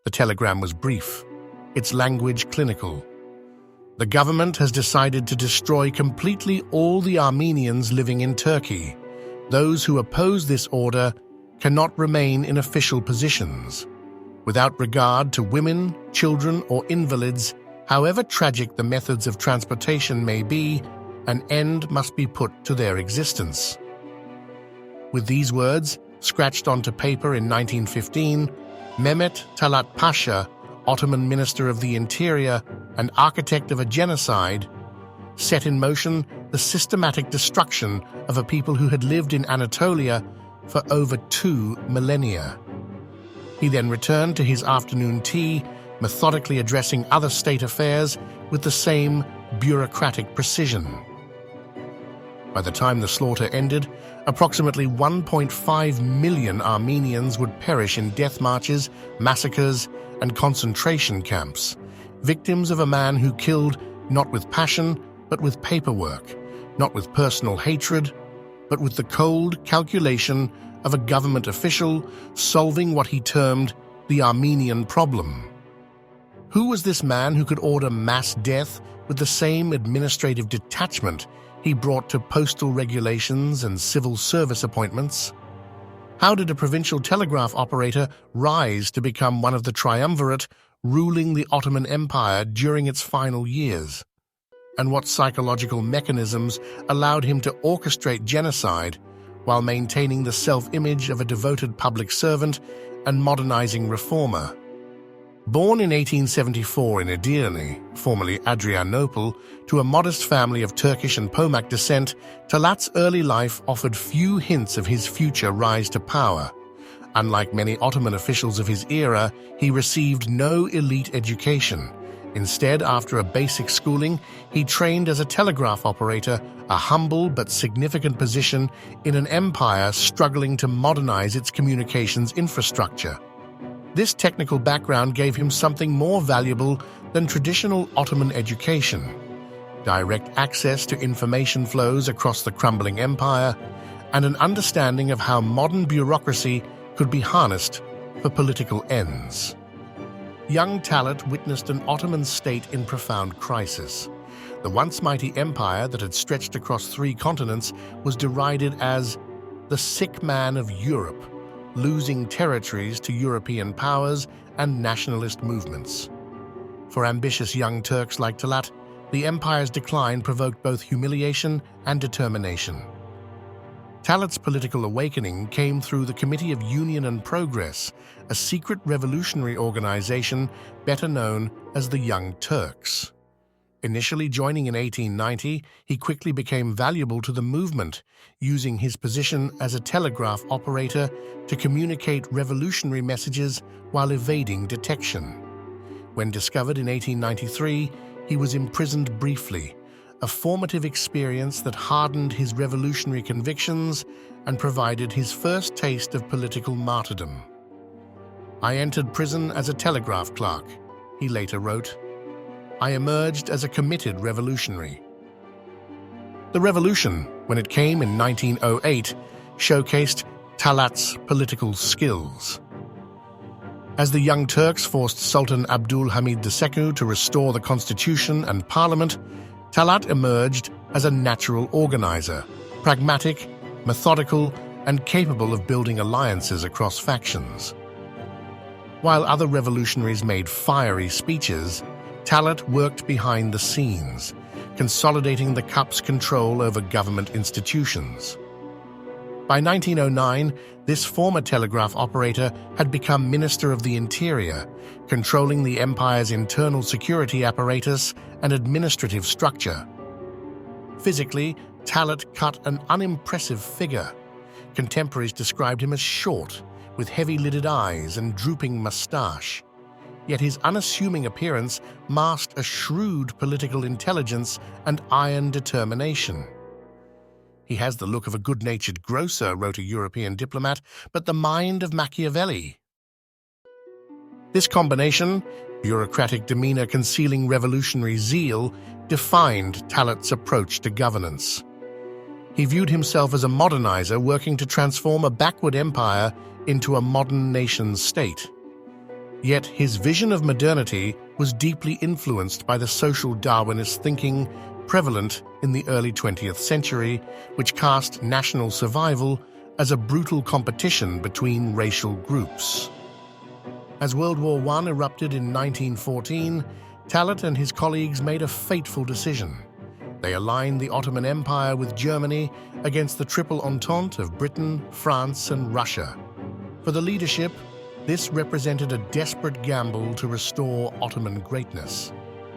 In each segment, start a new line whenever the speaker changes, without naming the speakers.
The telegram was brief, its language clinical. The government has decided to destroy completely all the Armenians living in Turkey. Those who oppose this order cannot remain in official positions. Without regard to women, children, or invalids, however tragic the methods of transportation may be, an end must be put to their existence. With these words, scratched onto paper in 1915, Mehmet Talat Pasha, Ottoman Minister of the Interior and architect of a genocide, set in motion the systematic destruction of a people who had lived in Anatolia for over 2 millennia. He then returned to his afternoon tea, methodically addressing other state affairs with the same bureaucratic precision. By the time the slaughter ended, approximately 1.5 million Armenians would perish in death marches, massacres, and concentration camps, victims of a man who killed not with passion, but with paperwork, not with personal hatred, but with the cold calculation of a government official solving what he termed the Armenian problem. Who was this man who could order mass death with the same administrative detachment he brought to postal regulations and civil service appointments? How did a provincial telegraph operator rise to become one of the triumvirate ruling the Ottoman Empire during its final years? And what psychological mechanisms allowed him to orchestrate genocide while maintaining the self-image of a devoted public servant and modernizing reformer? Born in 1874 in Edirne, formerly Adrianople, to a modest family of Turkish and Pomak descent, Talat's early life offered few hints of his future rise to power. Unlike many Ottoman officials of his era, he received no elite education. Instead, after a basic schooling, he trained as a telegraph operator, a humble but significant position in an empire struggling to modernize its communications infrastructure. This technical background gave him something more valuable than traditional Ottoman education: direct access to information flows across the crumbling empire, and an understanding of how modern bureaucracy could be harnessed for political ends. Young Talat witnessed an Ottoman state in profound crisis. The once mighty empire that had stretched across 3 continents was derided as the sick man of Europe, losing territories to European powers and nationalist movements. For ambitious young Turks like Talat, the empire's decline provoked both humiliation and determination. Talat's political awakening came through the Committee of Union and Progress, a secret revolutionary organization better known as the Young Turks. Initially joining in 1890, he quickly became valuable to the movement, using his position as a telegraph operator to communicate revolutionary messages while evading detection. When discovered in 1893, he was imprisoned briefly, a formative experience that hardened his revolutionary convictions and provided his first taste of political martyrdom. "I entered prison as a telegraph clerk," he later wrote. "I emerged as a committed revolutionary." The revolution, when it came in 1908, showcased Talat's political skills. As the Young Turks forced Sultan Abdul Hamid II to restore the constitution and parliament, Talat emerged as a natural organizer, pragmatic, methodical, and capable of building alliances across factions. While other revolutionaries made fiery speeches, Talat worked behind the scenes, consolidating the Cup's control over government institutions. By 1909, this former telegraph operator had become Minister of the Interior, controlling the empire's internal security apparatus and administrative structure. Physically, Talat cut an unimpressive figure. Contemporaries described him as short, with heavy-lidded eyes and drooping mustache. Yet his unassuming appearance masked a shrewd political intelligence and iron determination. "He has the look of a good-natured grocer," wrote a European diplomat, "but the mind of Machiavelli." This combination, bureaucratic demeanor concealing revolutionary zeal, defined Talat's approach to governance. He viewed himself as a modernizer working to transform a backward empire into a modern nation-state. Yet his vision of modernity was deeply influenced by the social Darwinist thinking prevalent in the early 20th century, which cast national survival as a brutal competition between racial groups. As World War I erupted in 1914, Talat and his colleagues made a fateful decision. They aligned the Ottoman Empire with Germany against the Triple Entente of Britain, France, and Russia. For the leadership, this represented a desperate gamble to restore Ottoman greatness.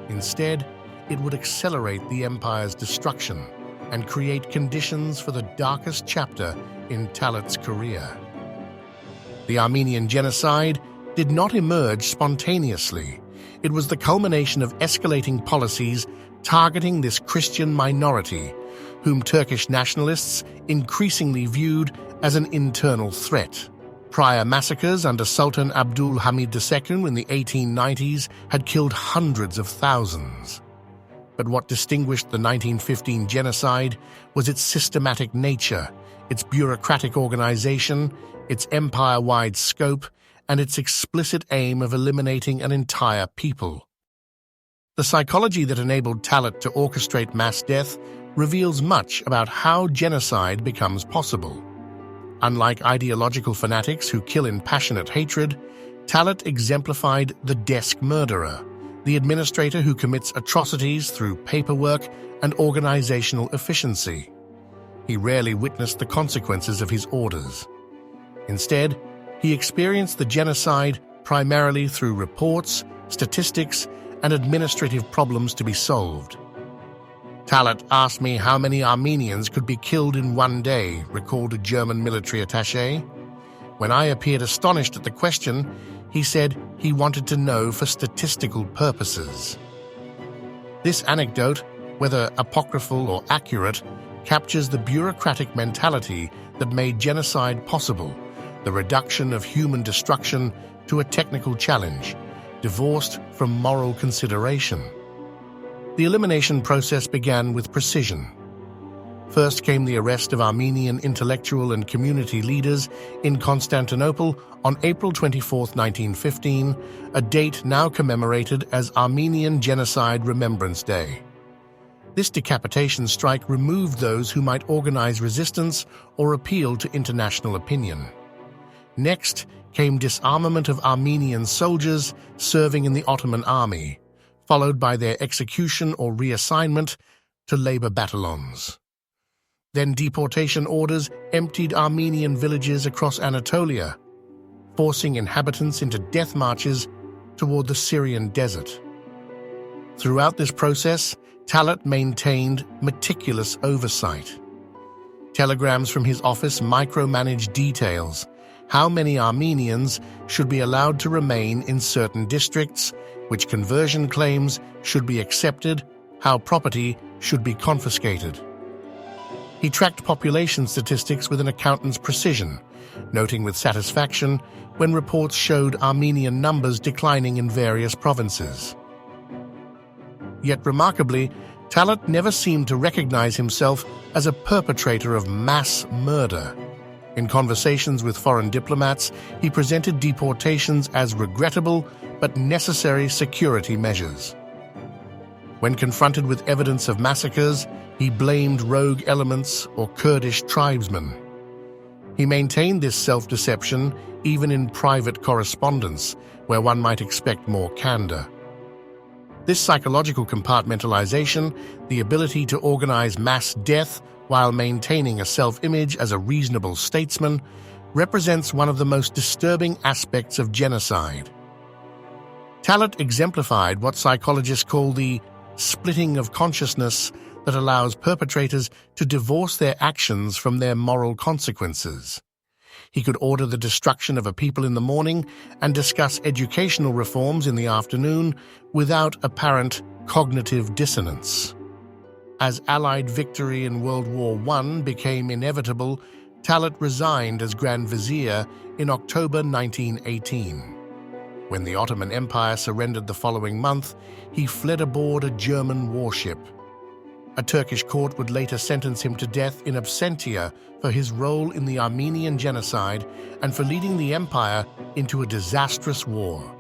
Instead, it would accelerate the empire's destruction and create conditions for the darkest chapter in Talat's career. The Armenian Genocide did not emerge spontaneously. It was the culmination of escalating policies targeting this Christian minority, whom Turkish nationalists increasingly viewed as an internal threat. Prior massacres under Sultan Abdul Hamid II in the 1890s had killed hundreds of thousands. But what distinguished the 1915 genocide was its systematic nature, its bureaucratic organization, its empire-wide scope, and its explicit aim of eliminating an entire people. The psychology that enabled Talat to orchestrate mass death reveals much about how genocide becomes possible. Unlike ideological fanatics who kill in passionate hatred, Talat exemplified the desk murderer, the administrator who commits atrocities through paperwork and organizational efficiency. He rarely witnessed the consequences of his orders. Instead, he experienced the genocide primarily through reports, statistics, and administrative problems to be solved. Talat asked me how many Armenians could be killed in one day, recalled a German military attaché. When I appeared astonished at the question, he said he wanted to know for statistical purposes. This anecdote, whether apocryphal or accurate, captures the bureaucratic mentality that made genocide possible, the reduction of human destruction to a technical challenge, divorced from moral consideration. The elimination process began with precision. First came the arrest of Armenian intellectual and community leaders in Constantinople on April 24, 1915, a date now commemorated as Armenian Genocide Remembrance Day. This decapitation strike removed those who might organize resistance or appeal to international opinion. Next came disarmament of Armenian soldiers serving in the Ottoman army, followed by their execution or reassignment to labor battalions. Then deportation orders emptied Armenian villages across Anatolia, forcing inhabitants into death marches toward the Syrian desert. Throughout this process, Talat maintained meticulous oversight. Telegrams from his office micromanaged details: how many Armenians should be allowed to remain in certain districts, which conversion claims should be accepted, how property should be confiscated. He tracked population statistics with an accountant's precision, noting with satisfaction when reports showed Armenian numbers declining in various provinces. Yet remarkably, Talat never seemed to recognize himself as a perpetrator of mass murder. In conversations with foreign diplomats, he presented deportations as regrettable but necessary security measures. When confronted with evidence of massacres, he blamed rogue elements or Kurdish tribesmen. He maintained this self-deception even in private correspondence, where one might expect more candor. This psychological compartmentalization, the ability to organize mass death while maintaining a self-image as a reasonable statesman, represents one of the most disturbing aspects of genocide. Talat exemplified what psychologists call the splitting of consciousness that allows perpetrators to divorce their actions from their moral consequences. He could order the destruction of a people in the morning and discuss educational reforms in the afternoon without apparent cognitive dissonance. As Allied victory in World War I became inevitable, Talat resigned as Grand Vizier in October 1918. When the Ottoman Empire surrendered the following month, he fled aboard a German warship. A Turkish court would later sentence him to death in absentia for his role in the Armenian Genocide and for leading the empire into a disastrous war.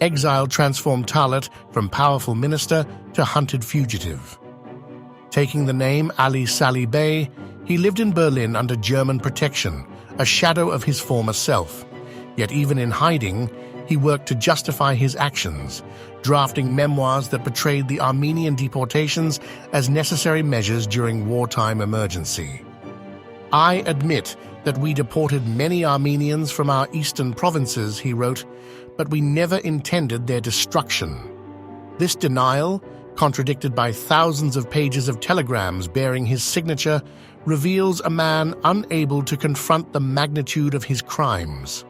Exile transformed Talat from powerful minister to hunted fugitive. Taking the name Ali Salih Bey, he lived in Berlin under German protection, a shadow of his former self. Yet even in hiding, he worked to justify his actions, drafting memoirs that portrayed the Armenian deportations as necessary measures during wartime emergency. "I admit that we deported many Armenians from our eastern provinces," he wrote, "but we never intended their destruction." This denial, contradicted by thousands of pages of telegrams bearing his signature, reveals a man unable to confront the magnitude of his crimes.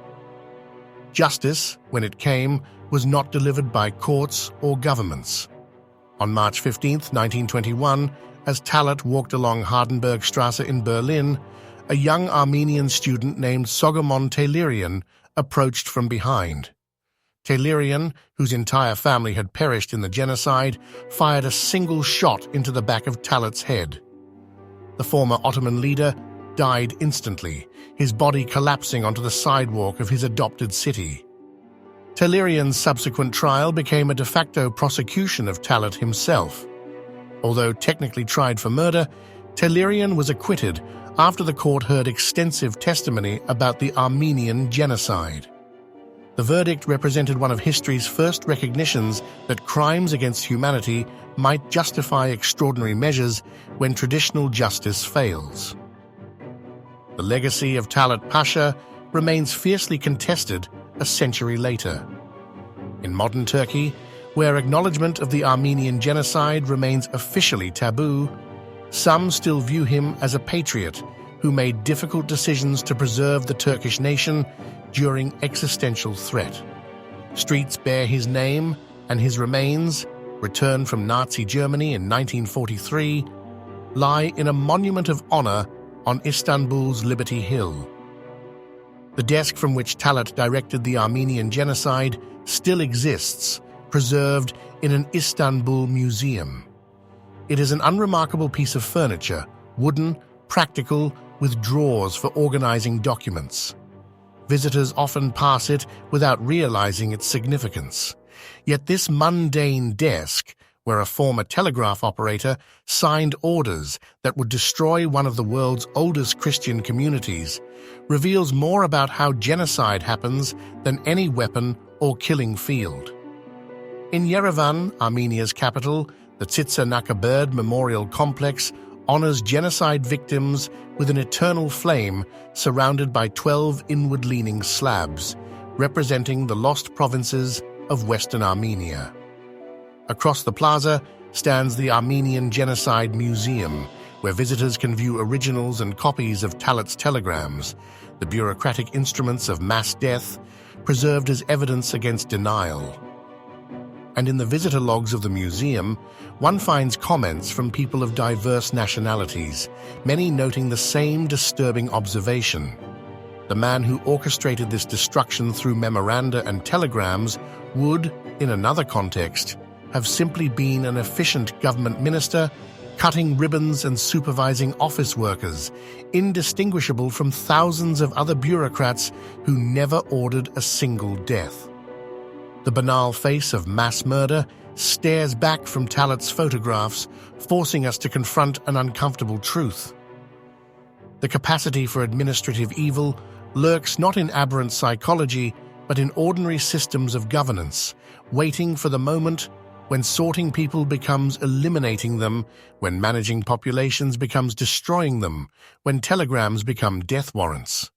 Justice, when it came, was not delivered by courts or governments. On March 15, 1921, as Talat walked along Hardenbergstrasse in Berlin, a young Armenian student named Sogomon Tehlirian approached from behind. Tehlirian, whose entire family had perished in the genocide, fired a single shot into the back of Talat's head. The former Ottoman leader died instantly, his body collapsing onto the sidewalk of his adopted city. Tehlirian's subsequent trial became a de facto prosecution of Talat himself. Although technically tried for murder, Tehlirian was acquitted after the court heard extensive testimony about the Armenian Genocide. The verdict represented one of history's first recognitions that crimes against humanity might justify extraordinary measures when traditional justice fails. The legacy of Talat Pasha remains fiercely contested a century later. In modern Turkey, where acknowledgement of the Armenian Genocide remains officially taboo, some still view him as a patriot who made difficult decisions to preserve the Turkish nation during existential threat. Streets bear his name, and his remains, returned from Nazi Germany in 1943, lie in a monument of honor on Istanbul's Liberty Hill. The desk from which Talat directed the Armenian Genocide still exists, preserved in an Istanbul museum. It is an unremarkable piece of furniture, wooden, practical, with drawers for organizing documents. Visitors often pass it without realizing its significance. Yet this mundane desk, where a former telegraph operator signed orders that would destroy one of the world's oldest Christian communities, reveals more about how genocide happens than any weapon or killing field. In Yerevan, Armenia's capital, the Tsitsa Nakaberd Memorial Complex honors genocide victims with an eternal flame surrounded by 12 inward-leaning slabs, representing the lost provinces of Western Armenia. Across the plaza stands the Armenian Genocide Museum, where visitors can view originals and copies of Talat's telegrams, the bureaucratic instruments of mass death, preserved as evidence against denial. And in the visitor logs of the museum, one finds comments from people of diverse nationalities, many noting the same disturbing observation. The man who orchestrated this destruction through memoranda and telegrams would, in another context, have simply been an efficient government minister, cutting ribbons and supervising office workers, indistinguishable from thousands of other bureaucrats who never ordered a single death. The banal face of mass murder stares back from Talat's photographs, forcing us to confront an uncomfortable truth. The capacity for administrative evil lurks not in aberrant psychology, but in ordinary systems of governance, waiting for the moment when sorting people becomes eliminating them, when managing populations becomes destroying them, when telegrams become death warrants.